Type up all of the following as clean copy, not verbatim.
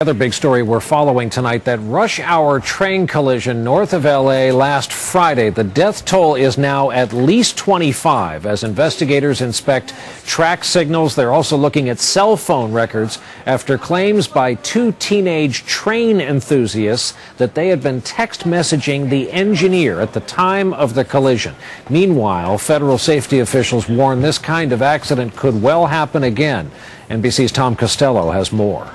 Another big story we're following tonight, that rush hour train collision north of L.A. last Friday. The death toll is now at least 25 as investigators inspect track signals. They're also looking at cell phone records after claims by two teenage train enthusiasts that they had been text messaging the engineer at the time of the collision. Meanwhile, federal safety officials warn this kind of accident could well happen again. NBC's Tom Costello has more.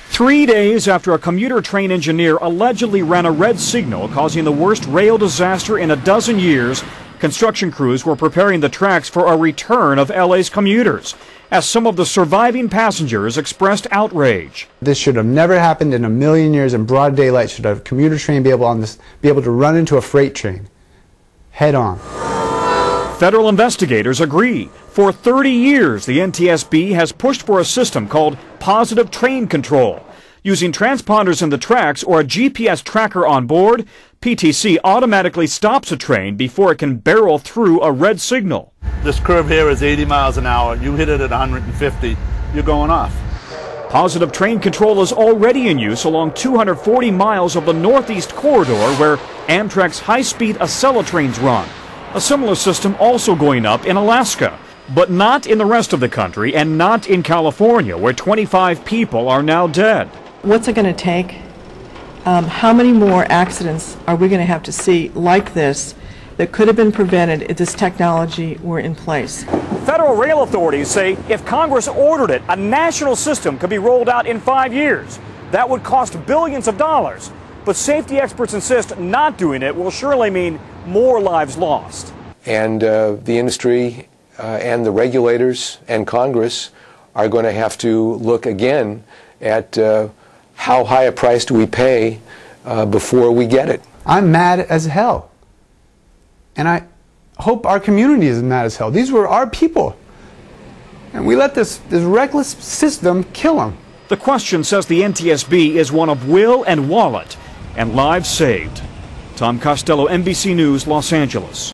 3 days after a commuter train engineer allegedly ran a red signal causing the worst rail disaster in a dozen years, construction crews were preparing the tracks for a return of LA's commuters, as some of the surviving passengers expressed outrage. This should have never happened in a million years. In broad daylight, should a commuter train be able to run into a freight train head on. Federal investigators agree. For 30 years, the NTSB has pushed for a system called positive train control. Using transponders in the tracks or a GPS tracker on board, PTC automatically stops a train before it can barrel through a red signal. This curve here is 80 miles an hour. You hit it at 150, you're going off. Positive train control is already in use along 240 miles of the Northeast Corridor where Amtrak's high-speed Acela trains run. A similar system also going up in Alaska, but not in the rest of the country and not in California, where 25 people are now dead. What's it going to take? How many more accidents are we going to have to see like this that could have been prevented if this technology were in place? Federal rail authorities say if Congress ordered it, a national system could be rolled out in 5 years. That would cost billions of dollars. But safety experts insist not doing it will surely mean more lives lost. And the industry and the regulators and Congress are going to have to look again at how high a price do we pay before we get it. I'm mad as hell. And I hope our community is mad as hell. These were our people. And we let this reckless system kill them. The question, says the NTSB, is one of will and wallet and lives saved. Tom Costello, NBC News, Los Angeles.